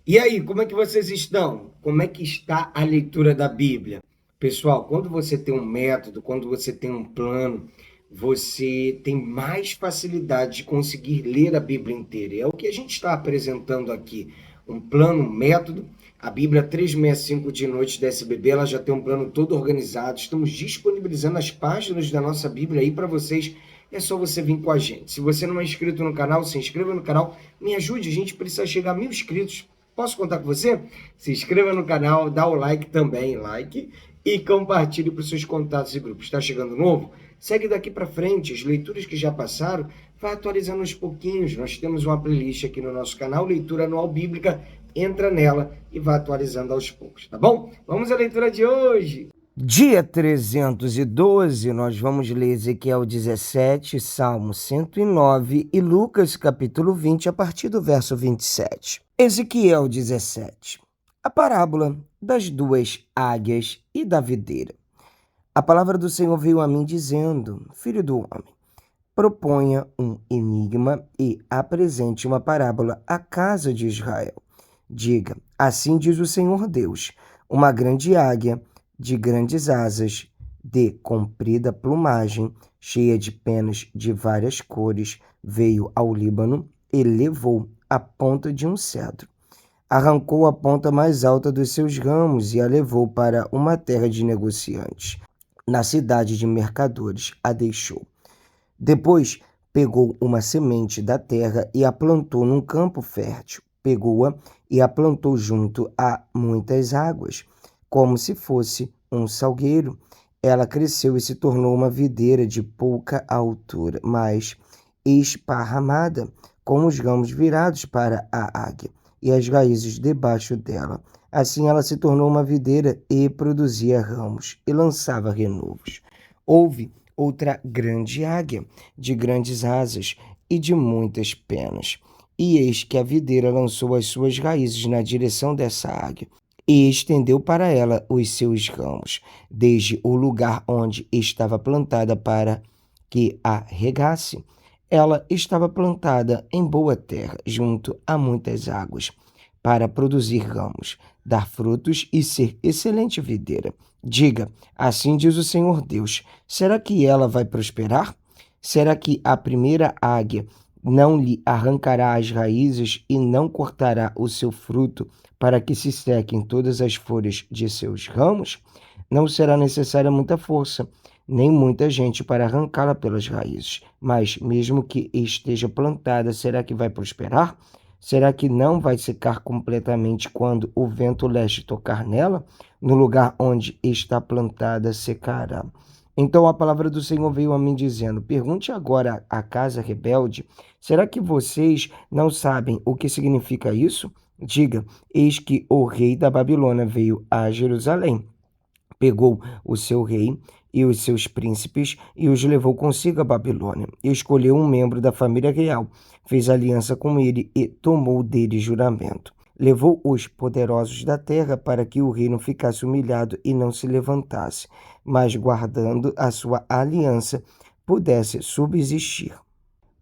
E aí, como é que vocês estão? Como é que está a leitura da Bíblia? Pessoal, quando você tem um método, quando você tem um plano, você tem mais facilidade de conseguir ler a Bíblia inteira. É o que a gente está apresentando aqui. Um plano, um método. A Bíblia 365 de Noite da SBB, ela já tem um plano todo organizado. Estamos disponibilizando as páginas da nossa Bíblia aí para vocês. É só você vir com a gente. Se você não é inscrito no canal, se inscreva no canal. Me ajude, a gente precisa chegar a 1.000 inscritos. Posso contar com você? Se inscreva no canal, dá o like também, e compartilhe para os seus contatos e grupos. Está chegando novo? Segue daqui para frente, as leituras que já passaram, vai atualizando aos pouquinhos. Nós temos uma playlist aqui no nosso canal, Leitura Anual Bíblica, entra nela e vai atualizando aos poucos, tá bom? Vamos à leitura de hoje. Dia 312, nós vamos ler Ezequiel 17, Salmo 109 e Lucas capítulo 20, a partir do verso 27. Ezequiel 17. A parábola das duas águias e da videira. A palavra do Senhor veio a mim dizendo: Filho do homem, proponha um enigma e apresente uma parábola à casa de Israel. Diga: assim diz o Senhor Deus, uma grande águia de grandes asas, de comprida plumagem, cheia de penas de várias cores, veio ao Líbano e levou a ponta de um cedro. Arrancou a ponta mais alta dos seus ramos e a levou para uma terra de negociantes. Na cidade de mercadores a deixou. Depois pegou uma semente da terra e a plantou num campo fértil. Pegou-a e a plantou junto a muitas águas, como se fosse um salgueiro. Ela cresceu e se tornou uma videira de pouca altura, mas esparramada, com os ramos virados para a águia e as raízes debaixo dela. Assim ela se tornou uma videira e produzia ramos e lançava renovos. Houve outra grande águia, de grandes asas e de muitas penas. E eis que a videira lançou as suas raízes na direção dessa águia e estendeu para ela os seus ramos, desde o lugar onde estava plantada para que a regasse. Ela estava plantada em boa terra, junto a muitas águas, para produzir ramos, dar frutos e ser excelente videira. Diga: assim diz o Senhor Deus, será que ela vai prosperar? Será que a primeira águia não lhe arrancará as raízes e não cortará o seu fruto para que se sequem todas as folhas de seus ramos? Não será necessária muita força, nem muita gente para arrancá-la pelas raízes. Mas, mesmo que esteja plantada, será que vai prosperar? Será que não vai secar completamente quando o vento leste tocar nela? No lugar onde está plantada, secará. Então a palavra do Senhor veio a mim dizendo: pergunte agora à casa rebelde: será que vocês não sabem o que significa isso? Diga: eis que o rei da Babilônia veio a Jerusalém. Pegou o seu rei e os seus príncipes e os levou consigo à Babilônia. E escolheu um membro da família real, fez aliança com ele e tomou dele juramento. Levou os poderosos da terra para que o reino ficasse humilhado e não se levantasse, mas guardando a sua aliança, pudesse subsistir.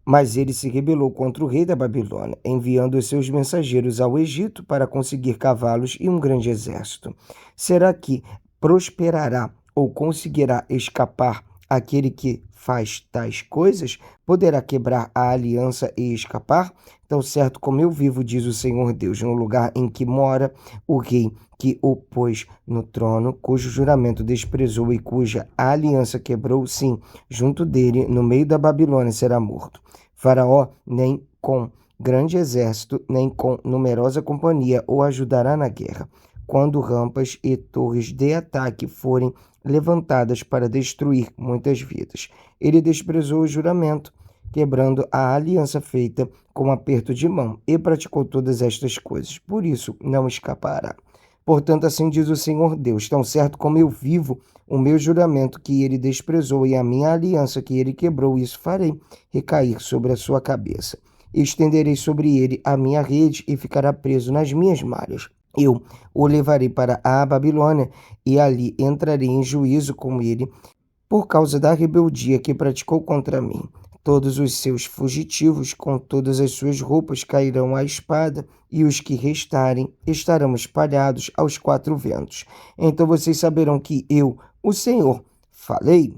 Mas ele se rebelou contra o rei da Babilônia, enviando os seus mensageiros ao Egito para conseguir cavalos e um grande exército. Será que prosperará ou conseguirá escapar aquele que faz tais coisas? Poderá quebrar a aliança e escapar? Tão certo como eu vivo, diz o Senhor Deus, no lugar em que mora o rei que o pôs no trono, cujo juramento desprezou e cuja aliança quebrou, sim, junto dele, no meio da Babilônia, será morto. Faraó nem com grande exército, nem com numerosa companhia o ajudará na guerra, quando rampas e torres de ataque forem levantadas para destruir muitas vidas. Ele desprezou o juramento, quebrando a aliança feita com aperto de mão, e praticou todas estas coisas. Por isso não escapará. Portanto, assim diz o Senhor Deus: tão certo como eu vivo, o meu juramento que ele desprezou e a minha aliança que ele quebrou, isso farei recair sobre a sua cabeça. Estenderei sobre ele a minha rede e ficará preso nas minhas malhas. Eu o levarei para a Babilônia e ali entrarei em juízo com ele por causa da rebeldia que praticou contra mim. Todos os seus fugitivos, com todas as suas roupas, cairão à espada, e os que restarem estarão espalhados aos quatro ventos. Então vocês saberão que eu, o Senhor, falei.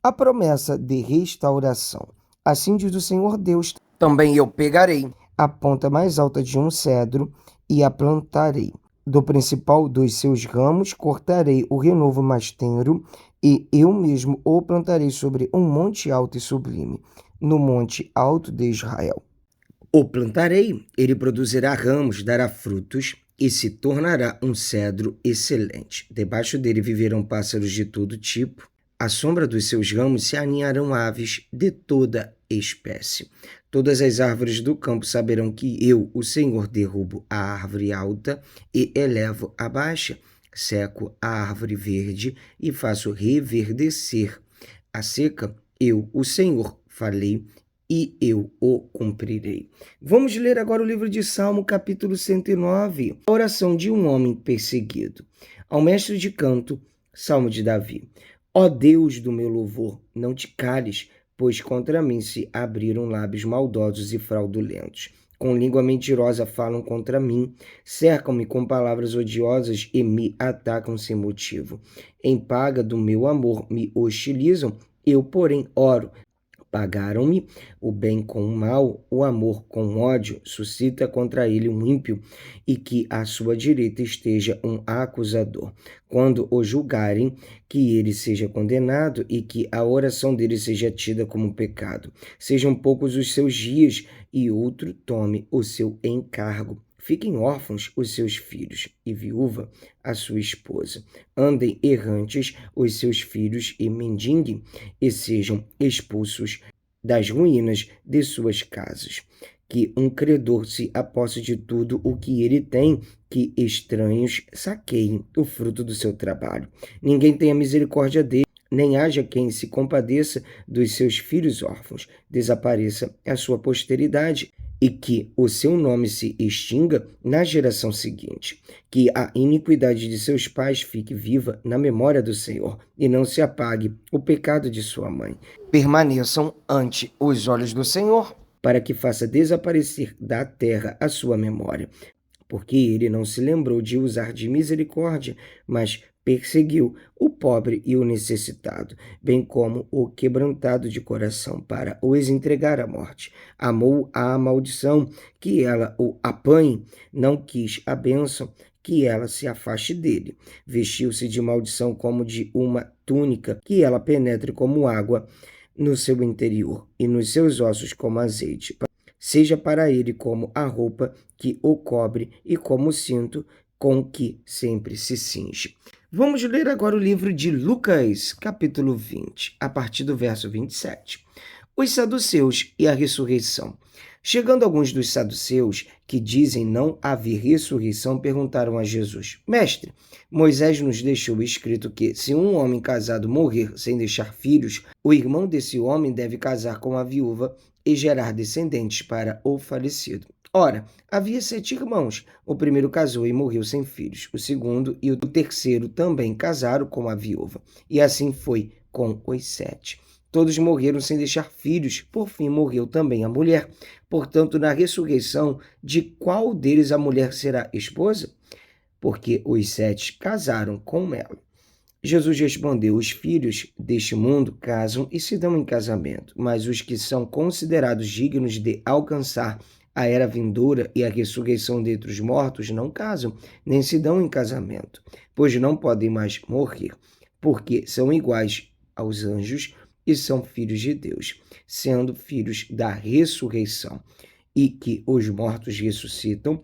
A promessa de restauração. Assim diz o Senhor Deus: também eu pegarei a ponta mais alta de um cedro e a plantarei. Do principal dos seus ramos cortarei o renovo mais tenro, e eu mesmo o plantarei sobre um monte alto e sublime, no monte alto de Israel. O plantarei, ele produzirá ramos, dará frutos e se tornará um cedro excelente. Debaixo dele viverão pássaros de todo tipo. À sombra dos seus ramos se aninharão aves de toda espécie. Todas as árvores do campo saberão que eu, o Senhor, derrubo a árvore alta e elevo a baixa, seco a árvore verde e faço reverdecer a seca. Eu, o Senhor, falei e eu o cumprirei. Vamos ler agora o livro de Salmo, capítulo 109, a oração de um homem perseguido. Ao mestre de canto, Salmo de Davi. Ó Deus do meu louvor, não te cales, pois contra mim se abriram lábios maldosos e fraudulentos. Com língua mentirosa falam contra mim, cercam-me com palavras odiosas e me atacam sem motivo. Em paga do meu amor me hostilizam, eu, porém, oro. Pagaram-me o bem com o mal, o amor com ódio, suscita contra ele um ímpio, e que à sua direita esteja um acusador. Quando o julgarem, que ele seja condenado e que a oração dele seja tida como pecado. Sejam poucos os seus dias e outro tome o seu encargo. Fiquem órfãos os seus filhos e viúva a sua esposa. Andem errantes os seus filhos e mendigue e sejam expulsos das ruínas de suas casas. Que um credor se aposse de tudo o que ele tem, que estranhos saqueiem o fruto do seu trabalho. Ninguém tenha misericórdia dele, nem haja quem se compadeça dos seus filhos órfãos. Desapareça a sua posteridade e que o seu nome se extinga na geração seguinte. Que a iniquidade de seus pais fique viva na memória do Senhor e não se apague o pecado de sua mãe. Permaneçam ante os olhos do Senhor, para que faça desaparecer da terra a sua memória. Porque ele não se lembrou de usar de misericórdia, mas perseguiu o pobre e o necessitado, bem como o quebrantado de coração, para os entregar à morte. Amou a maldição, que ela o apanhe, não quis a bênção, que ela se afaste dele. Vestiu-se de maldição como de uma túnica, que ela penetre como água no seu interior, e nos seus ossos como azeite. Seja para ele como a roupa que o cobre e como o cinto com que sempre se cinge. Vamos ler agora o livro de Lucas, capítulo 20, a partir do verso 27. Os saduceus e a ressurreição. Chegando alguns dos saduceus, que dizem não haver ressurreição, perguntaram a Jesus: Mestre, Moisés nos deixou escrito que, se um homem casado morrer sem deixar filhos, o irmão desse homem deve casar com a viúva e gerar descendentes para o falecido. Ora, havia 7 irmãos. O primeiro casou e morreu sem filhos. O segundo e o terceiro também casaram com a viúva. E assim foi com os 7. Todos morreram sem deixar filhos. Por fim, morreu também a mulher. Portanto, na ressurreição, de qual deles a mulher será esposa? Porque os 7 casaram com ela. Jesus respondeu: os filhos deste mundo casam e se dão em casamento, mas os que são considerados dignos de alcançar a era vindoura e a ressurreição dentre os mortos não casam, nem se dão em casamento, pois não podem mais morrer, porque são iguais aos anjos e são filhos de Deus, sendo filhos da ressurreição, e que os mortos ressuscitam.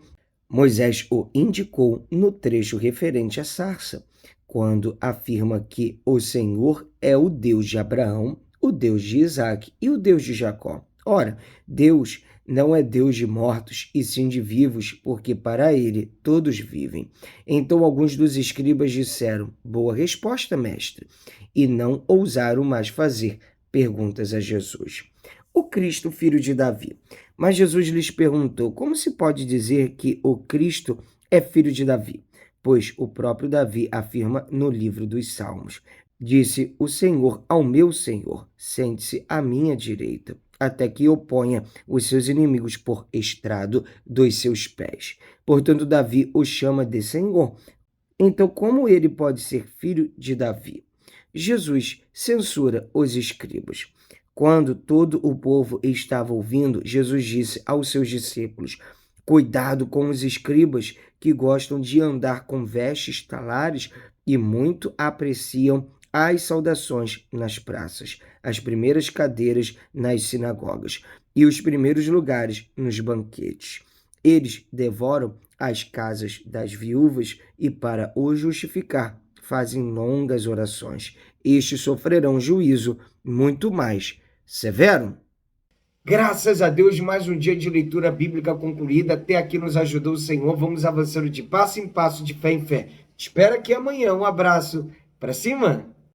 Moisés o indicou no trecho referente à sarça, quando afirma que o Senhor é o Deus de Abraão, o Deus de Isaque e o Deus de Jacó. Ora, Deus não é Deus de mortos, e sim de vivos, porque para ele todos vivem. Então alguns dos escribas disseram: boa resposta, mestre, e não ousaram mais fazer perguntas a Jesus. O Cristo, filho de Davi. Mas Jesus lhes perguntou: como se pode dizer que o Cristo é filho de Davi? Pois o próprio Davi afirma no livro dos Salmos: disse o Senhor ao meu Senhor: sente-se à minha direita, até que eu ponha os seus inimigos por estrado dos seus pés. Portanto, Davi o chama de Senhor. Então, como ele pode ser filho de Davi? Jesus censura os escribas. Quando todo o povo estava ouvindo, Jesus disse aos seus discípulos: cuidado com os escribas que gostam de andar com vestes talares e muito apreciam as saudações nas praças, as primeiras cadeiras nas sinagogas e os primeiros lugares nos banquetes. Eles devoram as casas das viúvas e, para o justificar, fazem longas orações. Estes sofrerão juízo muito mais severo. Graças a Deus, mais um dia de leitura bíblica concluída. Até aqui nos ajudou o Senhor. Vamos avançando de passo em passo, de fé em fé. Te espero aqui amanhã. Um abraço. Para cima!